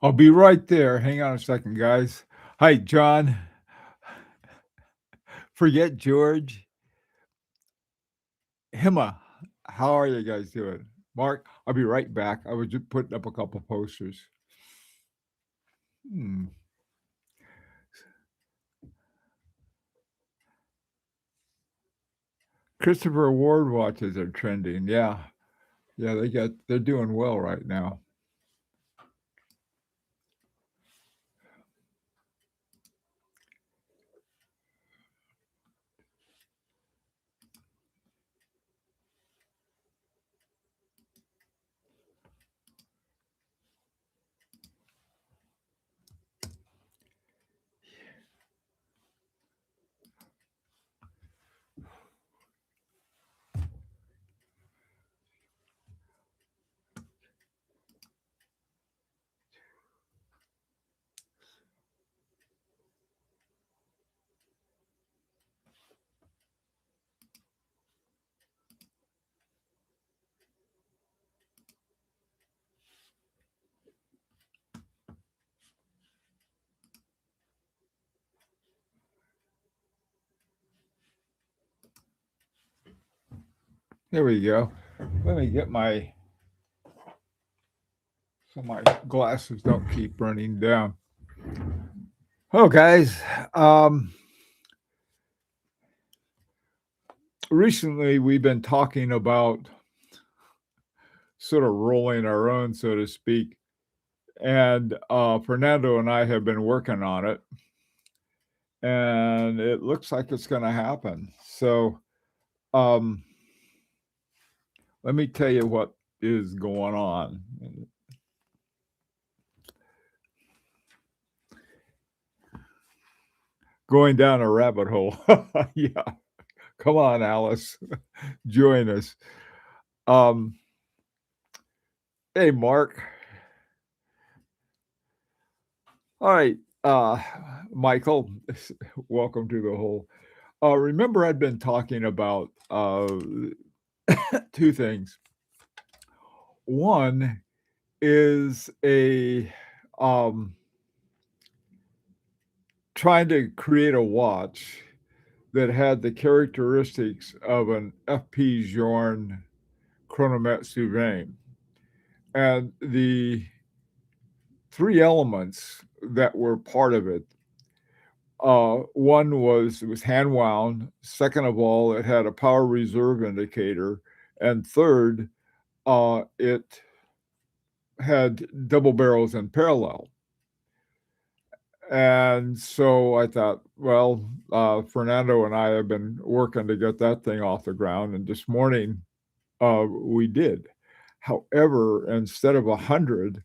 I'll be right there. Hang on a second, guys. Hi, John. Forget George. Hima, how are you guys doing? Mark, I'll be right back. I was just putting up a couple posters. Hmm. Christopher Ward watches are trending. Yeah. Yeah, they're doing well right now. There we go. Let me get so my glasses don't keep running down. Oh, guys. Recently we've been talking about sort of rolling our own, so to speak. And Fernando and I have been working on it, and it looks like it's going to happen. So um, let me tell you what is going on. Going down a rabbit hole. Yeah. Come on, Alice. Join us. Hey, Mark. All right. Michael, welcome to the whole. Remember, I'd been talking about two things. One is a trying to create a watch that had the characteristics of an FP Journe chronomettre vein. And the three elements that were part of it, one was it was hand wound. Second of all, it had a power reserve indicator. And third, it had double barrels in parallel. And so I thought, well, Fernando and I have been working to get that thing off the ground. And this morning we did. However, instead of 100,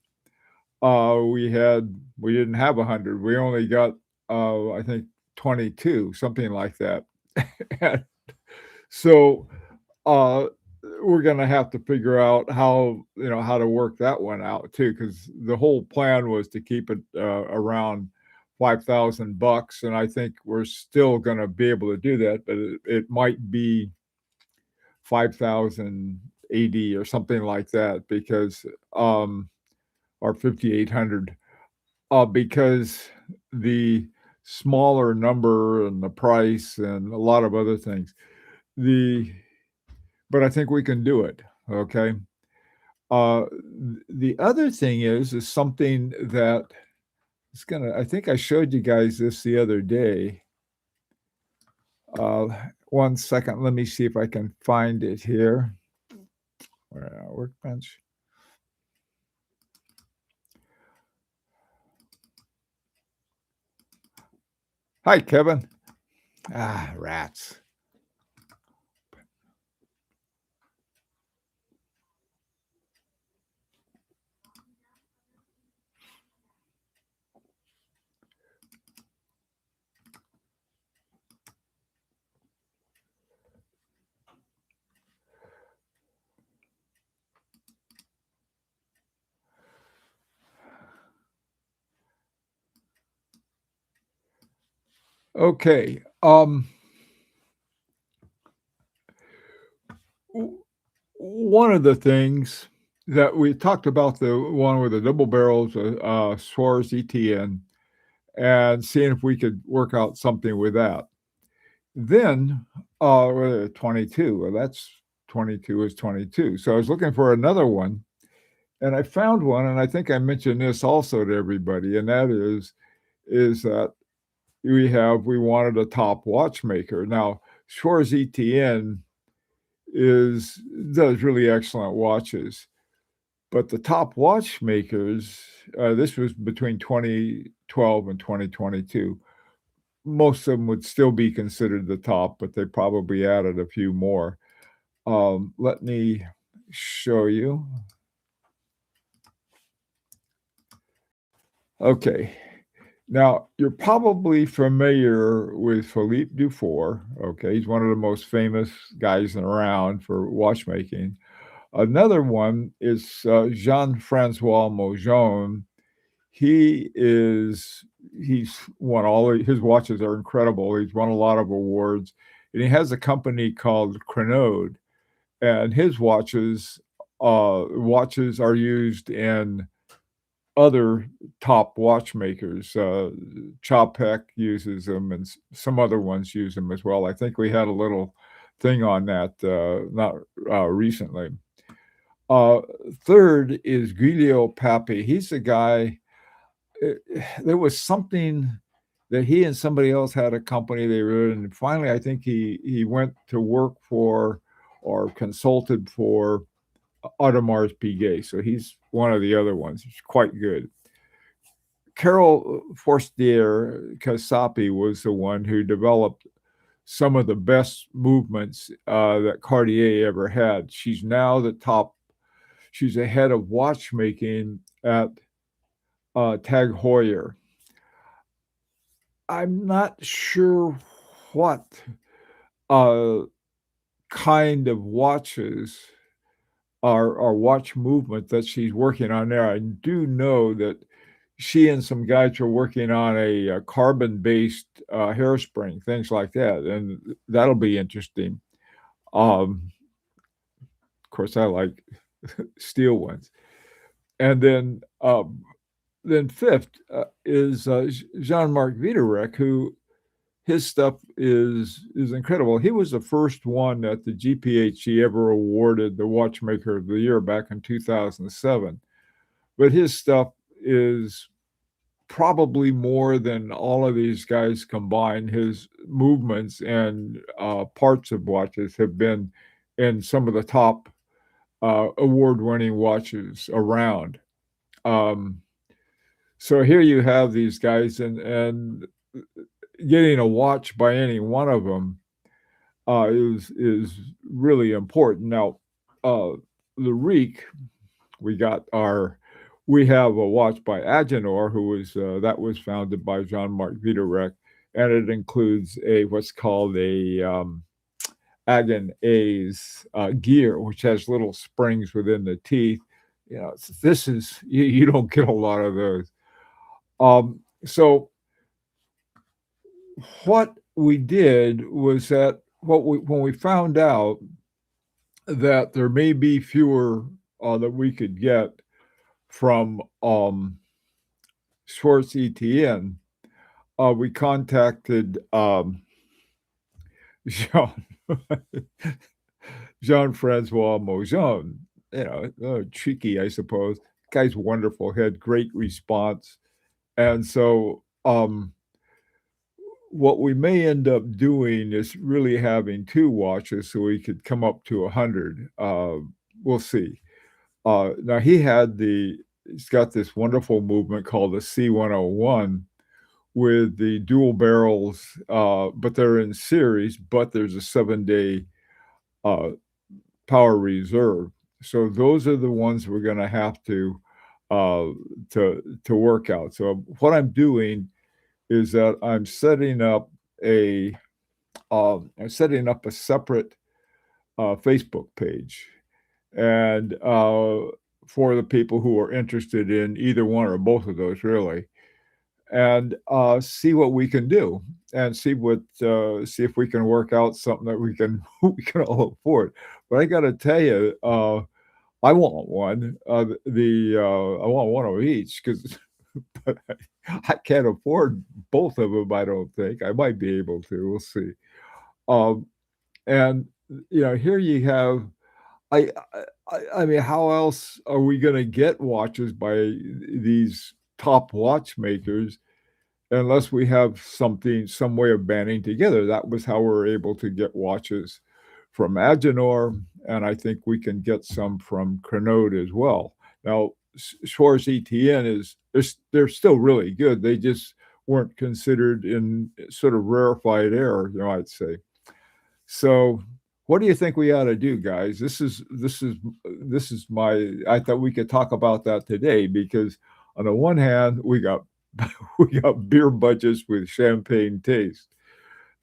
we didn't have 100. We only got, I think, 22, something like that. And so we're going to have to figure out how to work that one out too, because the whole plan was to keep it around $5,000, and I think we're still going to be able to do that, but it might be 5,080 or something like that, because or 5,800, because the smaller number and the price and a lot of other things. The but I think we can do it, okay? The other thing is something that it's gonna I think I showed you guys this the other day. Uh, 1 second, let me see if I can find it here. Workbench. Hi, Kevin. Ah, rats. Okay, w one of the things that we talked about the one with the double barrels, Swarz ETN, and seeing if we could work out something with that. Then, 22, well, that's 22 is 22. So I was looking for another one, and I found one, and I think I mentioned this also to everybody, and that is that we wanted a top watchmaker. Now, Schwarz ETN is does really excellent watches, but the top watchmakers, this was between 2012 and 2022. Most of them would still be considered the top, but they probably added a few more. Let me show you. Okay. Now, you're probably familiar with Philippe Dufour, okay? He's one of the most famous guys around for watchmaking. Another one is, Jean-Francois Mojon. He's won his watches are incredible. He's won a lot of awards, and he has a company called Crenode, and his watches are used in other top watchmakers. Chopek uses them, and some other ones use them as well. I think we had a little thing on that, not recently. Uh, Third is Giulio Papi. He's a guy. eh, There was something that he and somebody else had a company they were in, and finally, I think he went to work for or consulted for Audemars Piguet. So he's one of the other ones. He's quite good. Carol Forstier Casapi was the one who developed some of the best movements that Cartier ever had. She's now the top. She's the head of watchmaking at Tag Heuer. I'm not sure what uh, kind of watches or watch movement that she's working on there. I do know that she and some guys are working on a carbon-based hairspring, things like that, and that'll be interesting. Of course, I like steel ones. And then fifth is Jean-Marc Viderec, who his stuff is incredible. He was the first one that the GPHG ever awarded the Watchmaker of the Year back in 2007. But his stuff is probably more than all of these guys combined. His movements and parts of watches have been in some of the top award-winning watches around. Um, so here you have these guys, and getting a watch by any one of them is really important. Now, the Reek, we got our we have a watch by Agenor, who was that was founded by Jean-Marc Viderec, and it includes a what's called a Agen A's gear, which has little springs within the teeth. You know, this is you don't get a lot of those. So what we did was that what we when we found out that there may be fewer that we could get from Schwartz ETN, we contacted Jean Jean-Francois Mojon, cheeky, I suppose. Guy's wonderful, had great response. And so what we may end up doing is really having 2 watches so we could come up to 100. We'll see. Now he's got this wonderful movement called the C101 with the dual barrels, but they're in series, but there's a 7-day power reserve. So those are the ones we're going to have to work out. So what I'm doing is that I'm setting up a separate Facebook page, and for the people who are interested in either one or both of those, really, and see what we can do, and see if we can work out something that we can we can all afford. But I got to tell you, I want one. I want one of each because I can't afford both of them. I don't think I might be able to. We'll see. And here you have. I mean, how else are we going to get watches by these top watchmakers unless we have some way of banding together? That was how we were able to get watches from Agenor, and I think we can get some from Crenode as well. Now, Schwarz ETN they're still really good. They just weren't considered in sort of rarefied air, I'd say. So, what do you think we ought to do, guys? This is my. I thought we could talk about that today because on the one hand, we got beer budgets with champagne taste,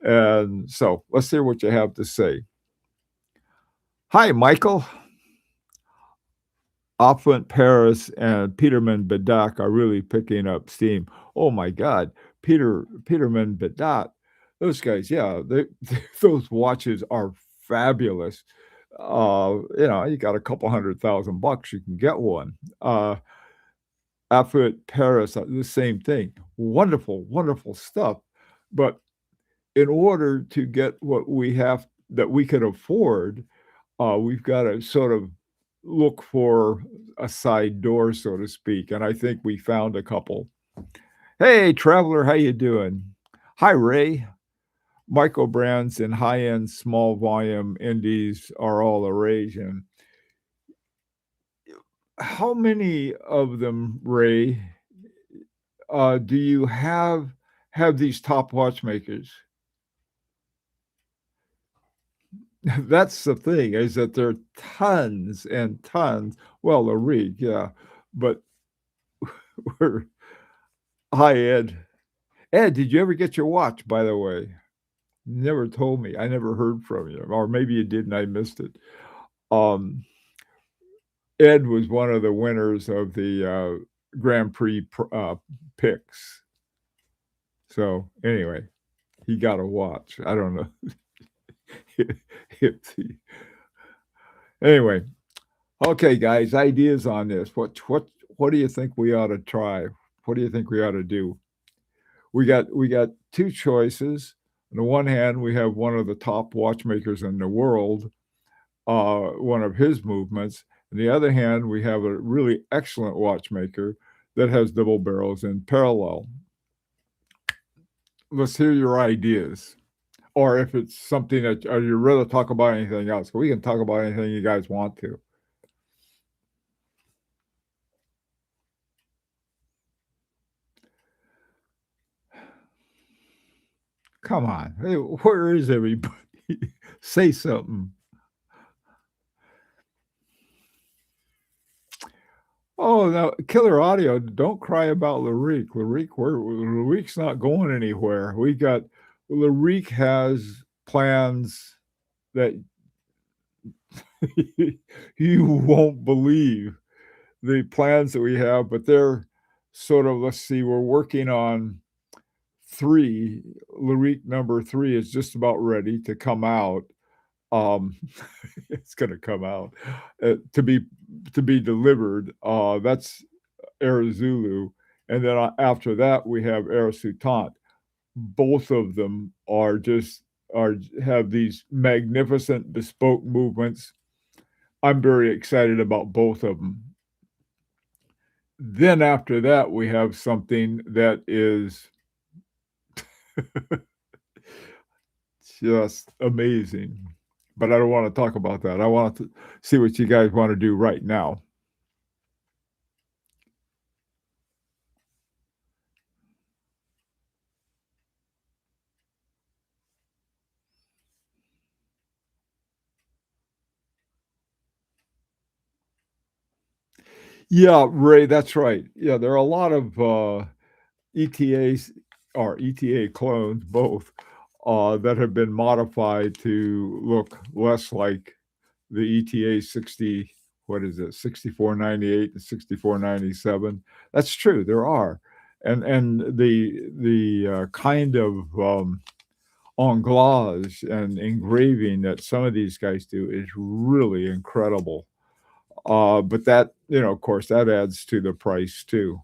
and so let's hear what you have to say. Hi, Michael. Affluent Paris and Peterman Bedak are really picking up steam. Oh my God, Peterman Bedak, those guys, yeah, those watches are fabulous. You got a couple $100,000, you can get one. Affluent Paris, the same thing. Wonderful, wonderful stuff. But in order to get what we have that we can afford, we've got to sort of look for a side door, so to speak. And I think we found a couple. Hey, Traveler, how you doing? Hi, Ray. Micro brands and high-end small volume indies are all the rage. And how many of them, Ray, do you have these top watchmakers? That's the thing, is that there are tons and tons. Well, the rig, yeah, but we're hi, Ed. Ed, did you ever get your watch, by the way? You never told me. I never heard from you, or maybe you did and I missed it. Ed was one of the winners of the Grand Prix picks. So anyway, he got a watch. I don't know. Anyway, okay, guys, ideas on this. What do you think we ought to try? What do you think we ought to do? We got 2 choices. On the one hand, we have one of the top watchmakers in the world, one of his movements. On the other hand, we have a really excellent watchmaker that has double barrels in parallel. Let's hear your ideas. Or if it's something that you'd rather talk about anything else, we can talk about anything you guys want to. Come on. Hey, where is everybody? Say something. Oh, now, Killer Audio, don't cry about Larique. Larique's not going anywhere. Larique has plans that you won't believe the plans that we have, but they're sort of, let's see, we're working on 3. Larique number 3 is just about ready to come out. It's going to come out to be delivered. That's Air Zulu, and then after that we have Air Sutant. both of them are have these magnificent bespoke movements. I'm very excited about both of them. Then after that, we have something that is just amazing. But I don't want to talk about that. I want to see what you guys want to do right now. Yeah, Ray, that's right. Yeah, there are a lot of ETAs or ETA clones, both, that have been modified to look less like the ETA 60, what is it, 6498 and 6497. That's true, there are. And the kind of englage and engraving that some of these guys do is really incredible. But that, of course, that adds to the price too.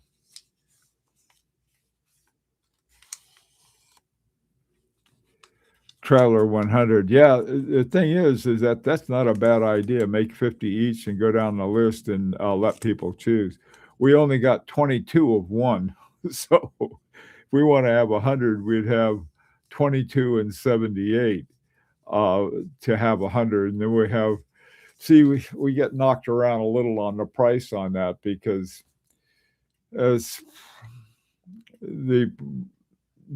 Traveler 100. Yeah, the thing is that that's not a bad idea. Make 50 each and go down the list and let people choose. We only got 22 of one. So if we want to have 100, we'd have 22 and 78 to have 100. And then we have, see, we get knocked around a little on the price on that because as the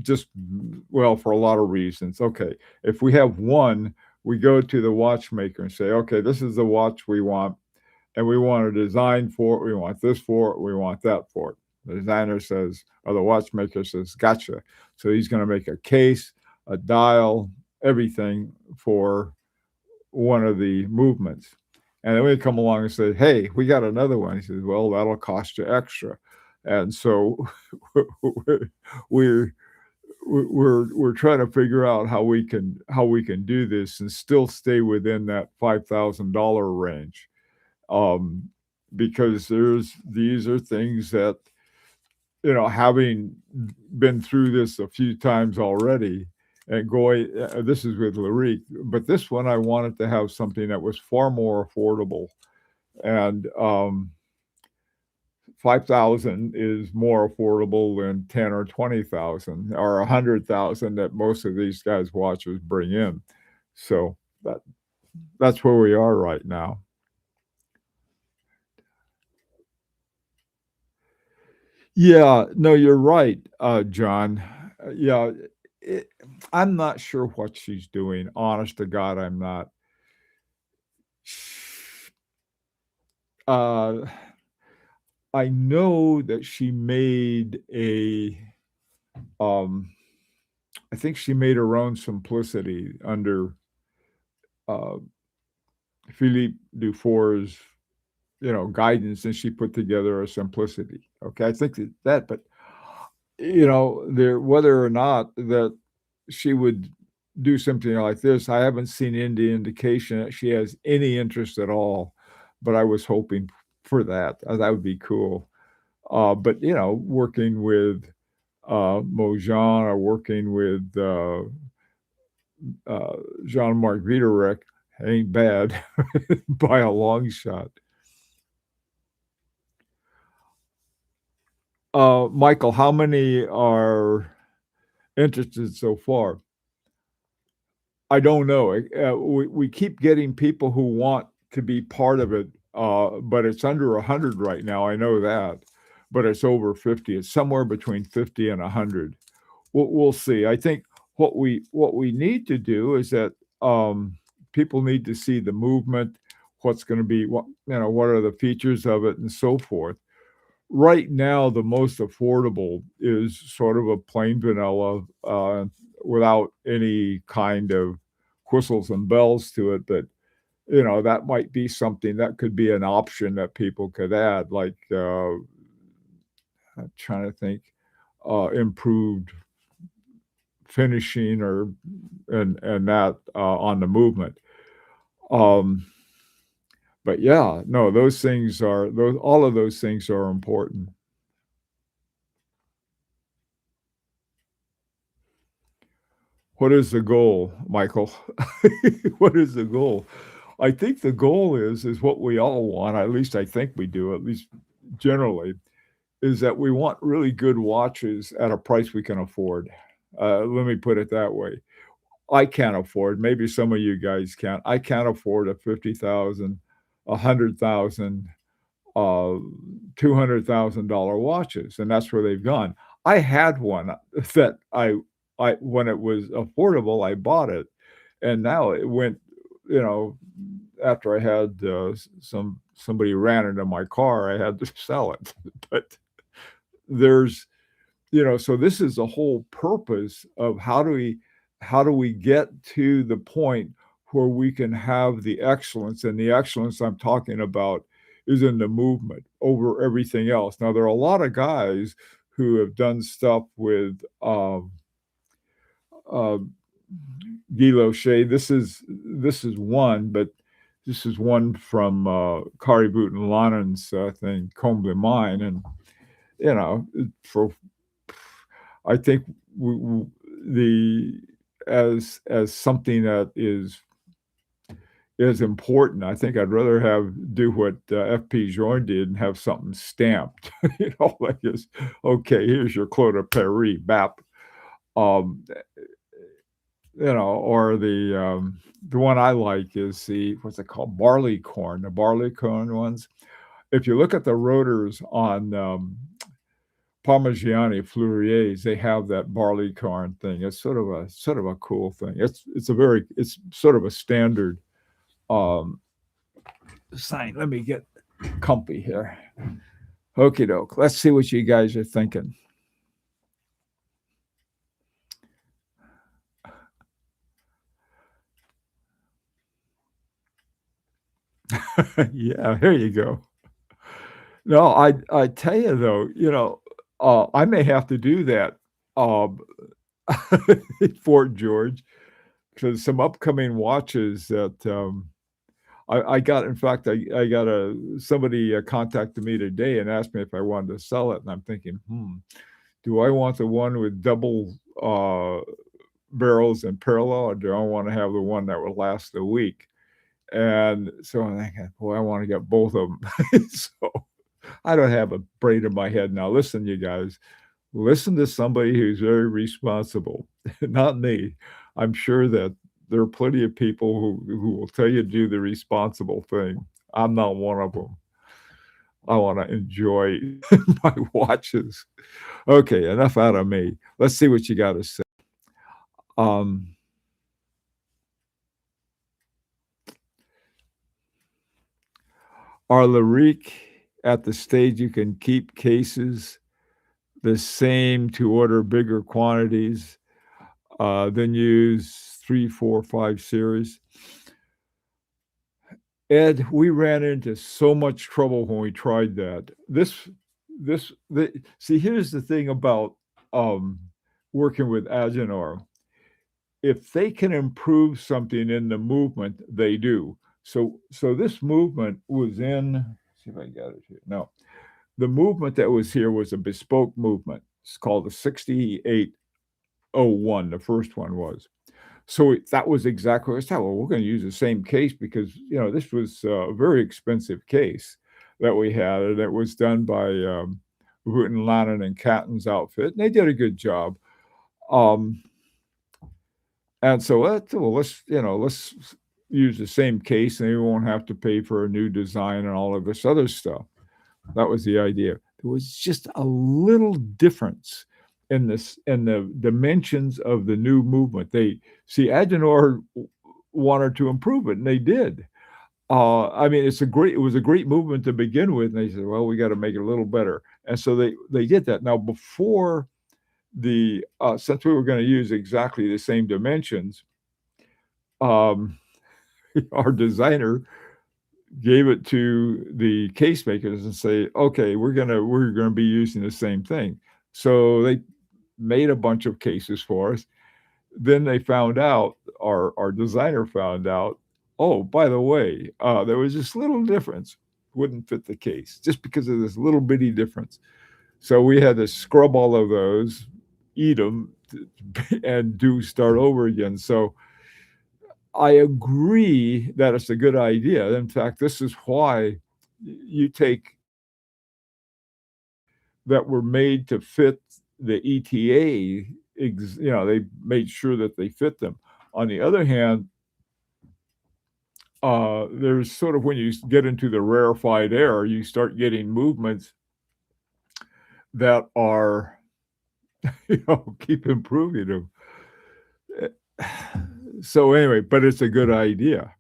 just well for a lot of reasons. Okay, if we have one, we go to the watchmaker and say, okay, this is the watch we want, and we want a design for it. We want this for it. We want that for it. The designer says, or the watchmaker says, gotcha. So he's going to make a case, a dial, everything for one of the movements. And then we come along and say, hey, we got another one. He says, well, that'll cost you extra. And so we're we're trying to figure out how we can do this and still stay within that $5,000 range, um, because these are things that having been through this a few times already and going. This is with Larique, but this one I wanted to have something that was far more affordable, and 5,000 is more affordable than 10 or 20,000 or 100,000 that most of these guys' watches bring in. So that that's where we are right now. Yeah, no, you're right, John. Yeah, it, I'm not sure what she's doing. Honest to God, I'm not. Uh, I know that she made um, I think she made her own simplicity under uh, Philippe Dufour's, guidance, and she put together a simplicity. Okay, I think that, but there whether or not that she would do something like this, I haven't seen any indication that she has any interest at all. But I was hoping for that. That would be cool. But working with Mojan or working with uh, Jean-Marc Viderec ain't bad by a long shot. Michael, how many are interested so far? I don't know. We keep getting people who want to be part of it, but it's under 100 right now. I know that, but it's over 50. It's somewhere between 50 and 100. We'll see. I think what we need to do is that people need to see the movement, what's going to be, what are the features of it, and so forth. Right now, the most affordable is sort of a plain vanilla, without any kind of whistles and bells to it. But that might be something that could be an option that people could add, like I'm trying to think, improved finishing or and that on the movement. Um, but yeah, no, those all of those things are important. What is the goal, Michael? What is the goal? I think the goal is what we all want, at least I think we do, at least generally, is that we want really good watches at a price we can afford. Let me put it that way. I can't afford, maybe some of you guys can. I can't afford a 50,000, 100,000, uh, $200,000 watches, and that's where they've gone. I had one that I when it was affordable, I bought it, and now it went, you know, after I had somebody ran into my car, I had to sell it. But there's, so this is the whole purpose of how do we get to the point where we can have the excellence, and the excellence I'm talking about is in the movement over everything else. Now, there are a lot of guys who have done stuff with uh, Guilloche. This is one, but this is one from Kari Buten Lanen's thing, Comble Mine, and for I think the as something that is important. I think I'd rather do what F.P. Journe did and have something stamped. Like this. Okay, here's your Clos de Paris, BAP. Um, or the one I like is what's it called, barley corn, the barley corn ones. If you look at the rotors on Parmigiani Fleuriers, they have that barley corn thing. It's sort of a cool thing. It's sort of a standard sign. Let me get comfy here. Okie doke. Let's see what you guys are thinking. Yeah, here you go. No, I tell you though, I may have to do that um, at Fort George, because some upcoming watches that I got. In fact, I got somebody contacted me today and asked me if I wanted to sell it, and I'm thinking, do I want the one with double barrels and parallel, or do I want to have the one that will last a week? And so I'm thinking, boy, I want to get both of them. So I don't have a brain in my head now. Listen, you guys, listen to somebody who's very responsible, not me. I'm sure that there are plenty of people who will tell you to do the responsible thing. I'm not one of them. I want to enjoy my watches. Okay, enough out of me. Let's see what you got to say. Um, are Larique at the stage you can keep cases the same to order bigger quantities, then use 3, 4, 5 series? Ed, we ran into so much trouble when we tried that. See, here's the thing about um, working with Agenor. If they can improve something in the movement, they do. So this movement was in. Let's see if I got it here. No, the movement that was here was a bespoke movement. It's called the 6801. The first one was. So that was exactly what I said. Well, we're going to use the same case because this was a very expensive case that we had, and it was done by Wooten Lannon and Catton's outfit, and they did a good job. And so let's use the same case, and we won't have to pay for a new design and all of this other stuff. That was the idea. There was just a little difference in the dimensions of the new movement. They see Agenor wanted to improve it, and they did. I mean, it was a great movement to begin with, and they said, well, we got to make it a little better, and so they did that. Now, before since we were going to use exactly the same dimensions, our designer gave it to the case makers and say, okay, we're gonna be using the same thing. So they made a bunch of cases for us. Then they found out, our designer found out, oh, by the way, there was this little difference, wouldn't fit the case just because of this little bitty difference. So we had to scrub all of those, eat them and do start over again. So I agree that it's a good idea. In fact, this is why you take that were made to fit the ETA, they made sure that they fit them. On the other hand, there's sort of when you get into the rarefied air, you start getting movements that are, keep improving them. So anyway, but it's a good idea.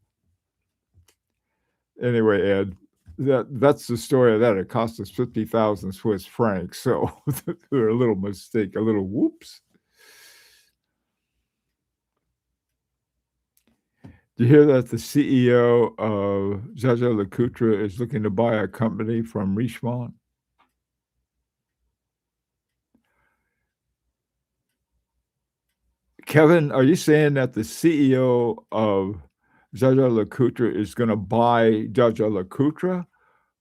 Anyway, Ed, that's the story of that. It cost us 50,000 Swiss francs. So a little mistake, a little whoops. Do you hear that the CEO of Jaeger-LeCoultre is looking to buy a company from Richemont? Kevin, are you saying that the CEO of Jaeger-LeCoultre is gonna buy Jaeger-LeCoultre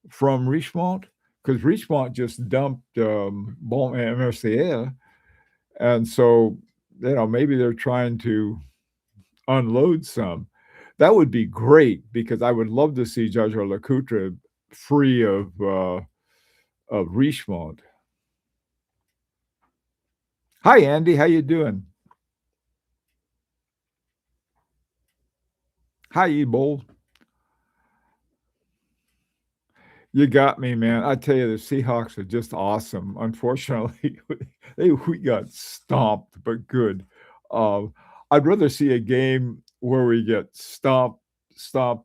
from Richemont? Because Richemont just dumped, Bon and Mercier, and so, maybe they're trying to unload some. That would be great because I would love to see Jaeger-LeCoultre free of Richemont. Hi, Andy. How you doing? Hi, Ebold. You got me, man. I tell you, the Seahawks are just awesome. Unfortunately, we got stomped, but good. I'd rather see a game where we get stomped,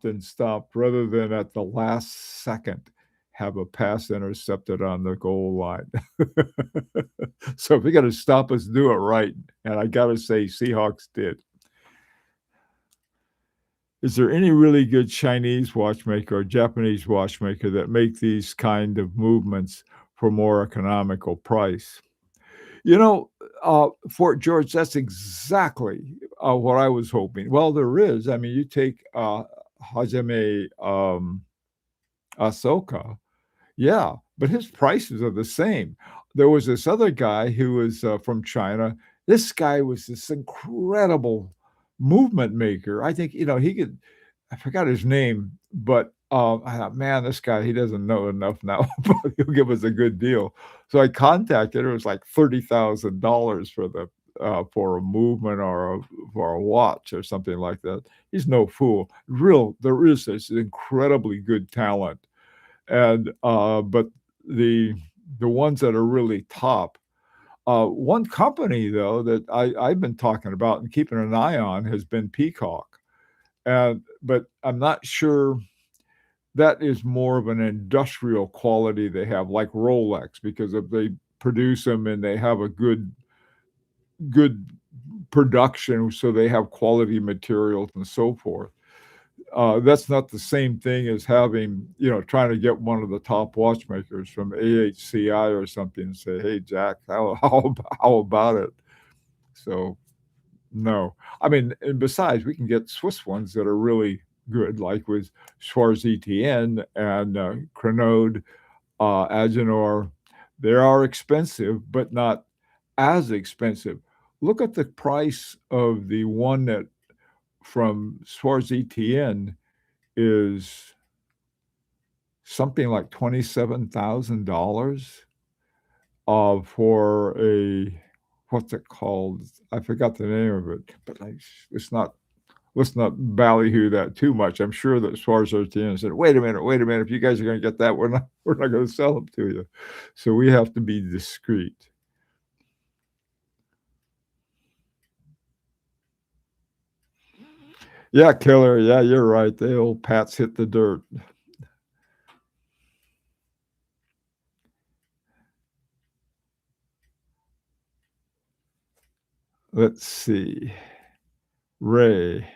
and stopped rather than at the last second have a pass intercepted on the goal line. So if you got to stop us, do it right. And I got to say, Seahawks did. Is there any really good Chinese watchmaker or Japanese watchmaker that make these kind of movements for more economical price? You know, Fort George, that's exactly, what I was hoping. Well, there is. I mean, you take, Hajime, Ahsoka. Yeah, but his prices are the same. There was this other guy who was, from China. This guy was this incredible movement maker. I think, he could I forgot his name, but, I thought, "Man, this guy, he doesn't know enough now, but he'll give us a good deal." So I contacted her. It was like $30,000 for a movement or for a watch or something like that. He's no fool. There is this incredibly good talent, and, but the the ones that are really top, one company, though, that I've been talking about and keeping an eye on has been Peacock. But I'm not sure that is more of an industrial quality they have, like Rolex, because if they produce them and they have a good production, so they have quality materials and so forth. That's not the same thing as having, trying to get one of the top watchmakers from AHCI or something and say, "Hey, Jack, how about it?" So no. I mean, and besides, we can get Swiss ones that are really good, like with Schwarz ETN and, Crenode, Agenor. They are expensive, but not as expensive. Look at the price of the one that from Schwarz ETN is something like $27,000, for a what's it called? I forgot the name of it, but it's not let's not ballyhoo that too much. I'm sure that Suarez Artian said, wait a minute, if you guys are gonna get that, we're not gonna sell them to you." So we have to be discreet. Yeah, killer. Yeah, you're right. The old Pats hit the dirt. Let's see. Ray,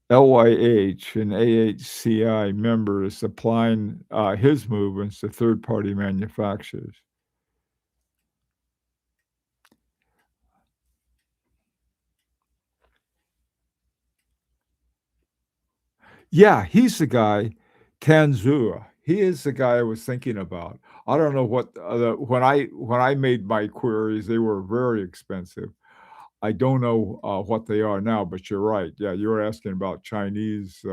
LYH, an AHCI member is supplying, his movements to third-party manufacturers. Yeah, he's the guy, Tanzura. He is the guy I was thinking about. I don't know what, when I made my queries, they were very expensive. I don't know, what they are now, but you're right. Yeah, you were asking about Chinese,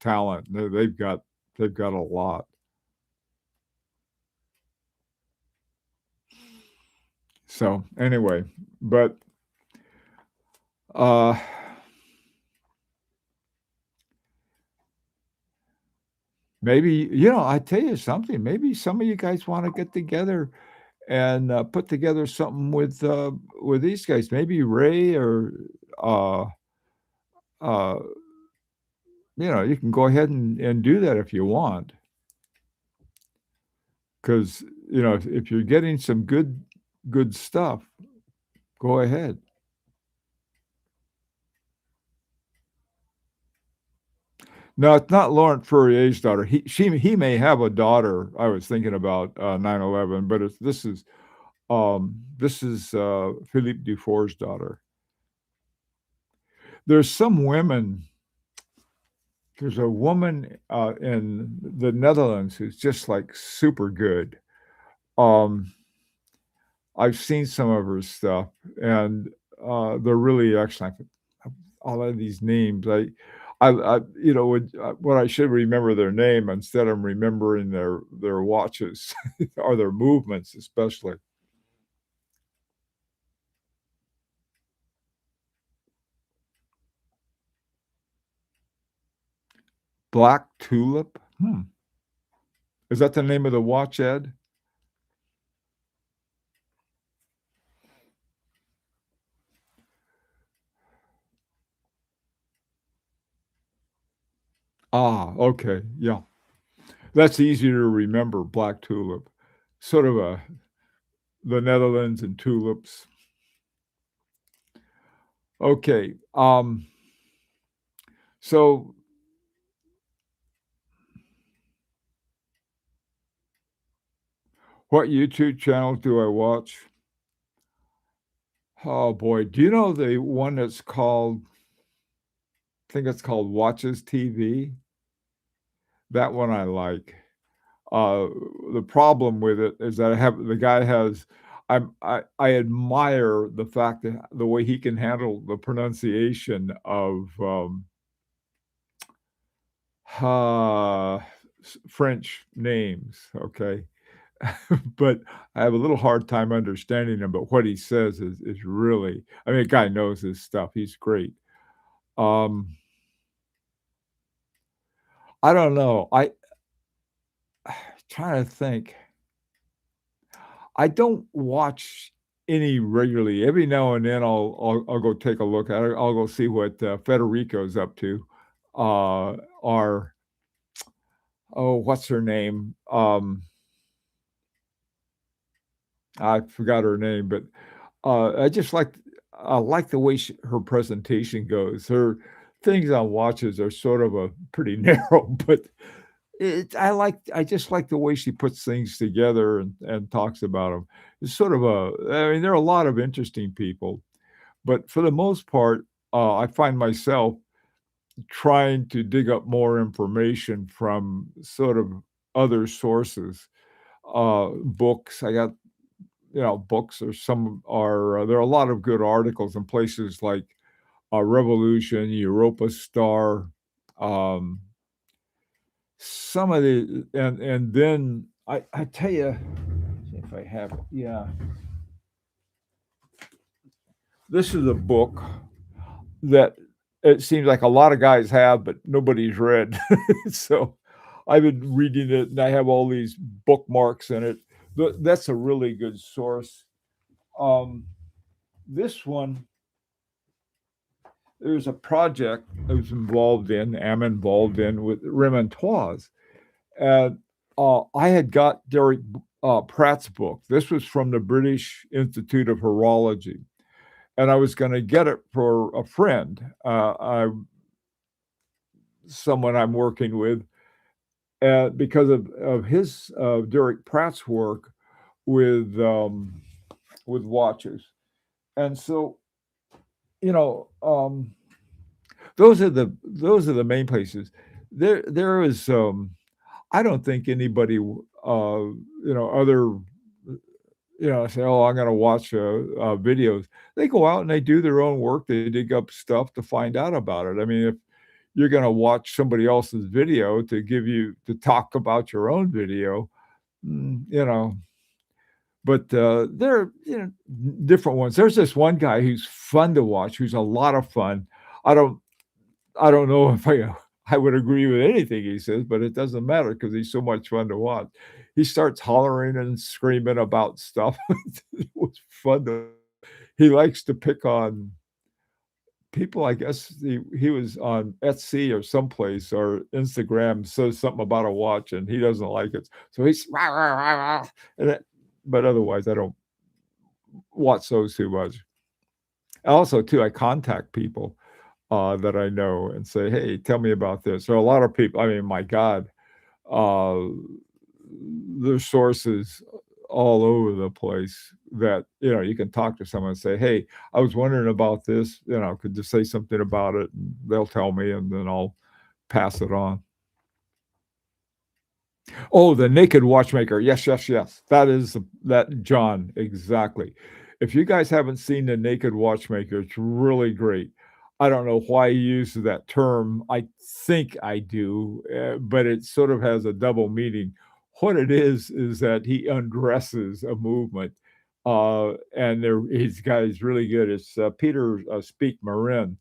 talent. They've got a lot. So, anyway, but, uh maybe, I tell you something, maybe some of you guys wanna get together and, put together something with these guys. Maybe Ray or, uh uh, you can go ahead and do that if you want, 'cause, if you're getting some good stuff, go ahead. No, it's not Laurent Fourier's daughter. He may have a daughter, I was thinking about, 9/11, but this is Philippe Dufour's daughter. There's some women There's a woman, in the Netherlands who's just, like, super good. Um, I've seen some of her stuff, and, they're really excellent. All of these names, what I should remember their name, instead I'm remembering their watches or their movements especially. Black Tulip? Hmm. Is that the name of the watch, Ed? Ah, okay, yeah. That's easier to remember, Black Tulip. Sort of the Netherlands and tulips. Okay, so what YouTube channel do I watch? Oh boy, do you know the one that's called I think it's called Watches TV? That one I like. Uh, the problem with it is that the guy has I admire the fact that the way he can handle the pronunciation of, uh, French names, okay? But I have a little hard time understanding him, but what he says is really, I mean, the guy knows his stuff, he's great. Um, I don't know, trying to think. I don't watch any regularly. Every now and then, I'll go take a look at it. I'll go see what, Federico's up to, or oh, what's her name? I forgot her name, but, I like the way her presentation goes. Her things on watches are sort of a pretty narrow, but I just like the way she puts things together and talks about them. It's sort of I mean, there are a lot of interesting people, but for the most part, I find myself trying to dig up more information from sort of other sources, books. I got books or some are there are a lot of good articles in places like, Revolution, Europa Star, um, some of the and then I tell you, see if I have it, yeah. This is a book that it seems like a lot of guys have, but nobody's read. So, I've been reading it, and I have all these bookmarks in it. That's a really good source. Um, this one, there's a project I'm involved in with Remontoise, and, I had got Derek, Pratt's book. This was from the British Institute of Horology, and I was gonna get it for a friend, someone I'm working with, because of his, Derek Pratt's work with watches, and so, you know, those are the main places. There is, I don't think anybody, other say, "Oh, I'm gonna watch, videos." They go out and they do their own work, they dig up stuff to find out about it. I mean, if you're gonna watch somebody else's video to talk about your own video, mm, you know, but, there are, different ones. There's this one guy who's fun to watch, who's a lot of fun. I don't I don't know if I would agree with anything he says, but it doesn't matter because he's so much fun to watch. He starts hollering and screaming about stuff. It was fun to he likes to pick on people, I guess he was on Etsy or someplace or Instagram, says something about a watch, and he doesn't like it. So he's "Rah, rah, rah, rah," and it but otherwise, I don't watch those too much. Also, too, I contact people, that I know and say, "Hey, tell me about this." So a lot of people I mean, my god, uh, there's sources all over the place that, you can talk to someone and say, "Hey, I was wondering about this, could you say something about it?" And they'll tell me, and then I'll pass it on. Oh, the Naked Watchmaker. Yes, yes, yes. That John, exactly. If you guys haven't seen The Naked Watchmaker, it's really great. I don't know why he uses that term. I think I do, but it sort of has a double meaning. What it is that he undresses a movement, and he's really good. It's, Peter, Speak Marin,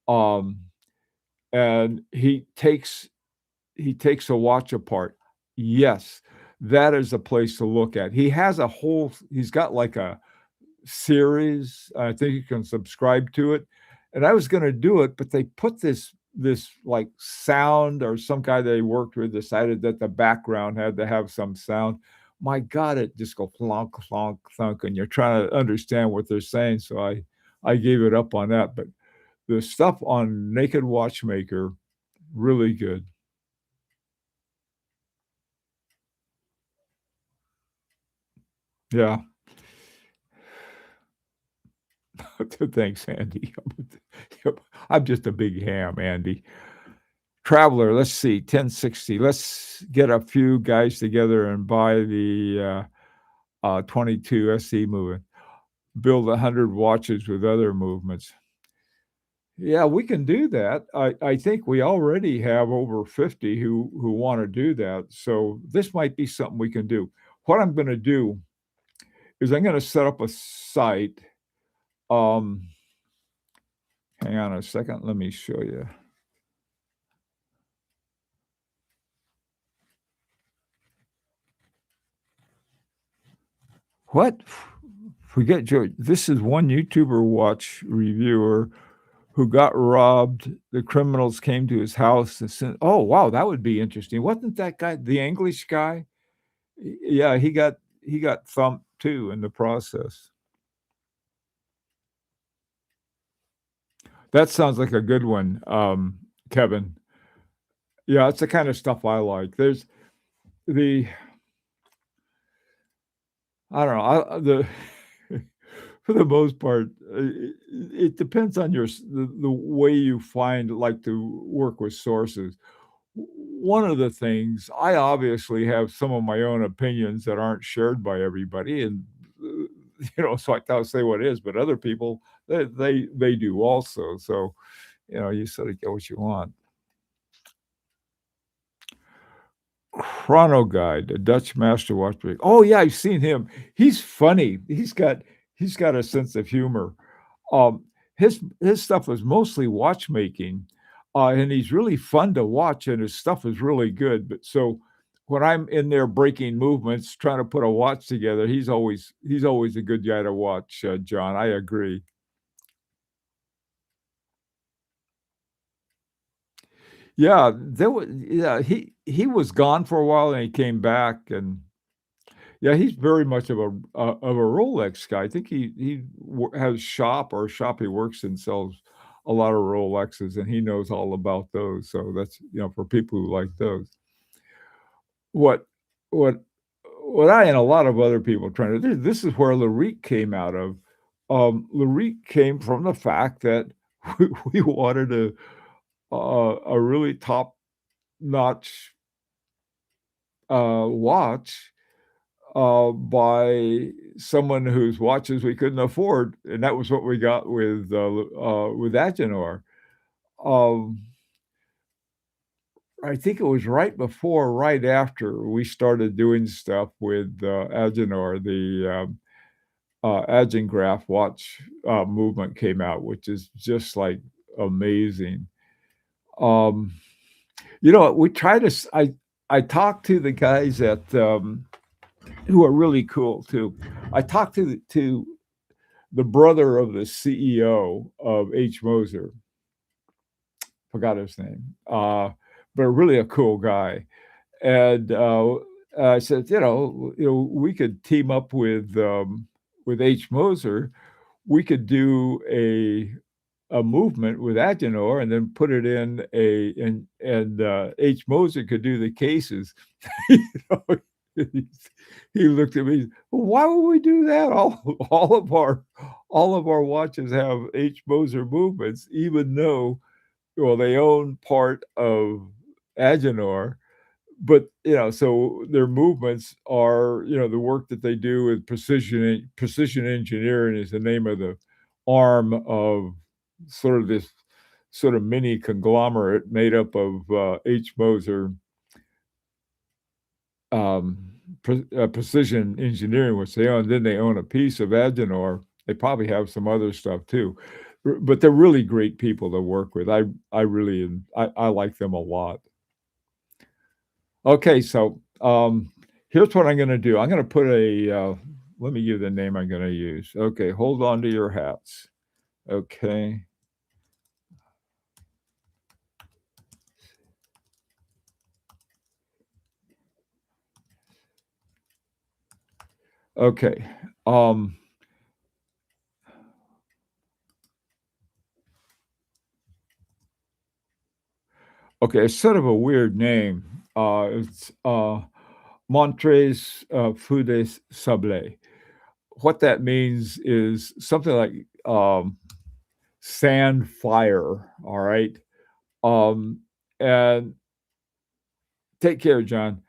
um, and he takes a watch apart. Yes, that is a place to look at. He's got like a series. I think you can subscribe to it. And I was gonna do it, but they put this like sound or some guy they worked with decided that the background had to have some sound. My God, it just go clonk, clonk, thunk, and you're trying to understand what they're saying. So I gave it up on that. But the stuff on Naked Watchmaker, really good. Yeah. Thanks, Andy. Yep, I'm just a big ham, Andy. Traveler, let's see, 1060. Let's get a few guys together and buy the 22 SE movement. Build 100 watches with other movements. Yeah, we can do that. I think we already have over 50 who want to do that. So this might be something we can do. What I'm going to do is I'm going to set up a site. Um, Hang on a second. Let me show you. What? Forget George. This is one YouTuber watch reviewer who got robbed. The criminals came to his house and said, "Oh, wow, that would be interesting." Wasn't that guy the English guy? Yeah, he got thumped too in the process. That sounds like a good one, Kevin. Yeah, it's the kind of stuff I like. There's the I don't know, the for the most part, it depends on the way you find like to work with sources. One of the things I obviously have some of my own opinions that aren't shared by everybody, and so I'll say what is, but other people they do also. So you sort of get what you want. Chrono Guide, a Dutch master watchmaker. Oh yeah, I've seen him. He's funny. He's got a sense of humor. Um, his stuff is mostly watchmaking, and he's really fun to watch, and his stuff is really good. But so when I'm in there breaking movements, trying to put a watch together, he's always a good guy to watch. John, I agree. Yeah, he was gone for a while and he came back, and yeah, he's very much of a Rolex guy. I think he has shop he works in sells a lot of Rolexes, and he knows all about those. So that's for people who like those. What what what I and a lot of other people are trying to do. This is where Larique came out of. Larique came from the fact that we wanted a really top notch watch by someone whose watches we couldn't afford, and that was what we got with Agenor. Um, I think it was right before, right after we started doing stuff with Agenor, the Agengraph watch movement came out, which is just like amazing. Um, we try to. I talked to the guys at who are really cool too. I talked to the brother of the CEO of H. Moser, forgot his name, but really a cool guy. And I said, we could team up with H. Moser. We could do a movement with Agenor and then put it in and H. Moser could do the cases. you know, he looked at me. Well, why would we do that? All of our watches have H. Moser movements, even though they own part of Agenor, but so their movements are the work that they do with precision engineering is the name of the arm of sort of this sort of mini conglomerate made up of H. Moser precision engineering, which they own. Then they own a piece of Agenor. They probably have some other stuff too, but they're really great people to work with. I like them a lot. Okay, so here's what I'm going to do. I'm going to put let me give the name I'm going to use. Okay, hold on to your hats. Okay. Okay. Okay, it's sort of a weird name. It's Montres Fudes Sable. What that means is something like sand fire. All right. Um, and take care, John.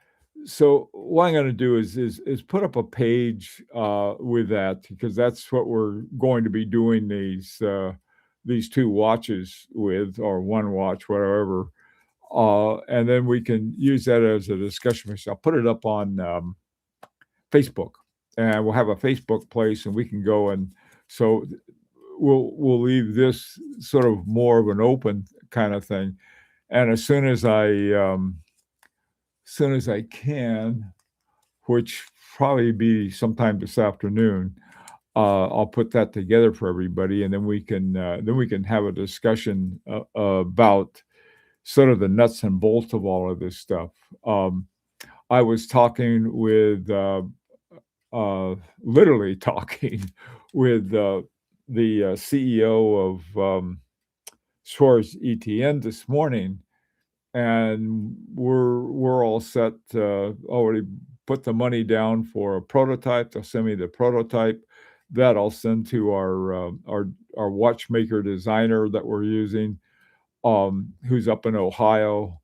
So what I'm going to do is put up a page with that because that's what we're going to be doing these two watches with, or one watch, whatever. And then we can use that as a discussion. So I'll put it up on Facebook, and we'll have a Facebook place, and we can go and so we'll leave this sort of more of an open kind of thing. And as soon as I can, which probably be sometime this afternoon, I'll put that together for everybody, and then we can have a discussion about sort of the nuts and bolts of all of this stuff. I was talking with literally talking with the CEO of Schwarz ETN this morning, and we're all set. Already put the money down for a prototype. They'll send me the prototype that I'll send to our watchmaker designer that we're using, who's up in Ohio.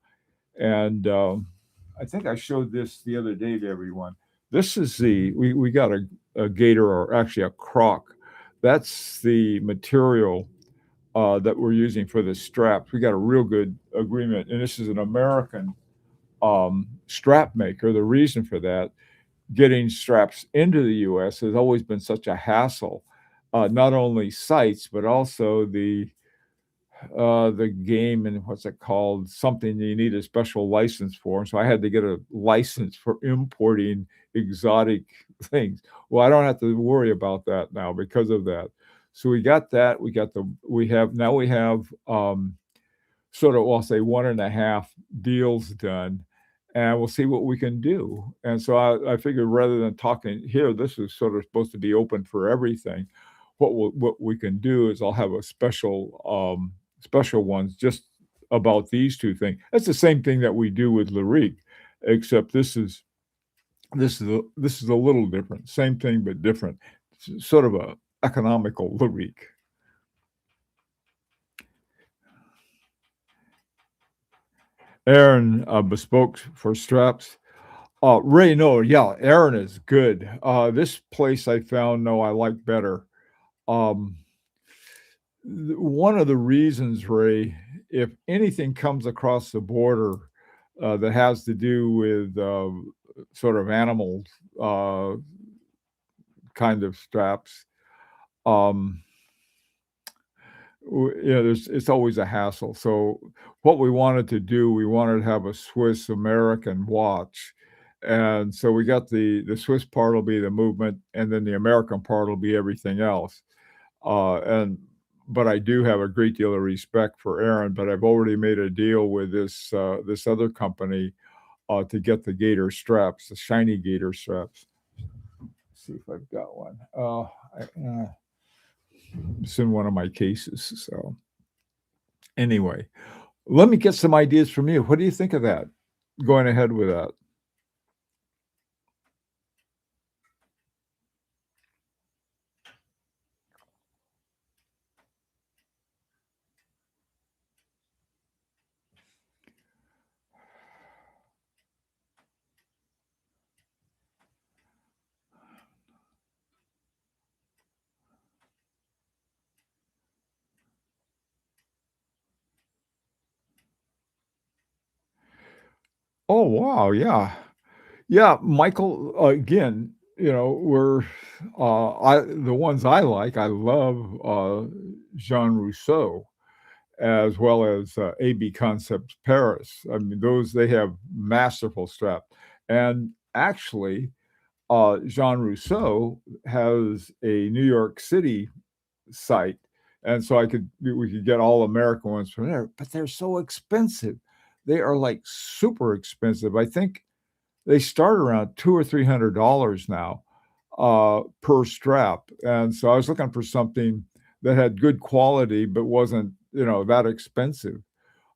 And I think I showed this the other day to everyone. This is we got a gator, or actually a croc. That's the material that we're using for the straps. We got a real good agreement, and this is an American strap maker. The reason for that, getting straps into the U.S. has always been such a hassle. Not only sites, but also the game, and what's it called? Something you need a special license for. So I had to get a license for importing exotic things. Well, I don't have to worry about that now because of that. So we got that. We have sort of, I'll say, one and a half deals done, and we'll see what we can do. And so I figured, rather than talking here, this is sort of supposed to be open for everything. What we can do is I'll have a special ones just about these two things. That's the same thing that we do with Lyrique, except this is a little different. Same thing but different. It's sort of a economical Lyrique. Aaron, bespoke for straps. Ray, no, yeah, Aaron is good. This place I found, no, I like better. Um, One of the reasons, Ray, if anything comes across the border that has to do with sort of animal uh, kind of straps, um, there's it's always a hassle. So what we wanted to do, we wanted to have a Swiss American watch. And so we got the Swiss part will be the movement, and then the American part will be everything else. And but I do have a great deal of respect for Aaron, but I've already made a deal with this other company to get the gator straps, the shiny gator straps. Let's see if I've got one. It's in one of my cases. So anyway, let me get some ideas from you. What do you think of that? Going ahead with that. Oh wow, yeah. Yeah, Michael, again, we're I the ones I like, I love Jean Rousseau as well as AB Concepts Paris. I mean, those they have masterful strap. And actually, Jean Rousseau has a New York City site, and so we could get all American ones from there, but they're so expensive. They are like super expensive. I think they start around 2 or $300 now, per strap, and so I was looking for something that had good quality but wasn't, that expensive.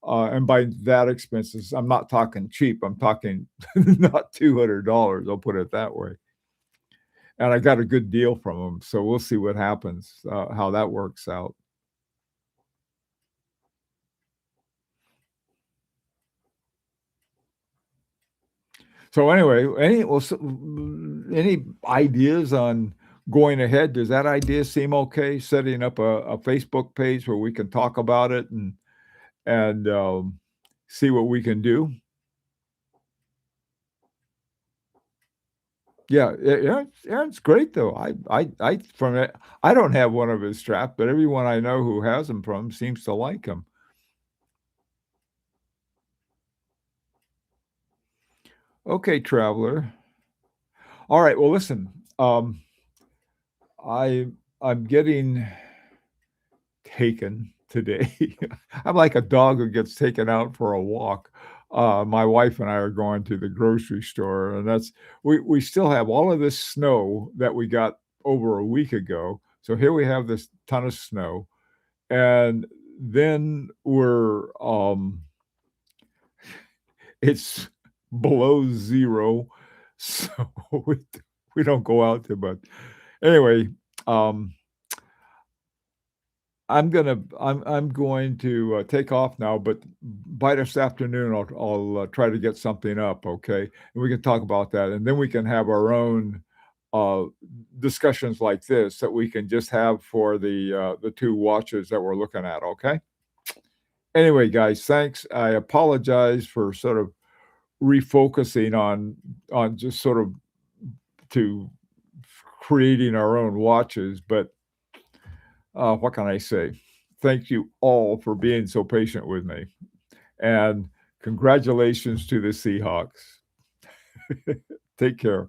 And by that expenses, I'm not talking cheap, I'm talking not $200, I'll put it that way. And I got a good deal from them, so we'll see what happens, how that works out. So anyway, any ideas on going ahead? Does that idea seem okay? Setting up a Facebook page where we can talk about it and see what we can do? Yeah, Aaron's great though. I from it, I don't have one of his straps, but everyone I know who has them from seems to like them. Okay, traveler. All right. Well, listen. I I'm getting taken today. I'm like a dog who gets taken out for a walk. My wife and I are going to the grocery store, and we still have all of this snow that we got over a week ago. So here we have this ton of snow, and then it's below zero, so we don't go out too much. Anyway, um, I'm going to take off now, but by this afternoon, I'll try to get something up, okay? And we can talk about that, and then we can have our own uh, discussions like this that we can just have for the two watches that we're looking at, okay? Anyway, guys, thanks. I apologize for sort of refocusing on just sort of to creating our own watches, but what can I say? Thank you all for being so patient with me. And congratulations to the Seahawks. Take care.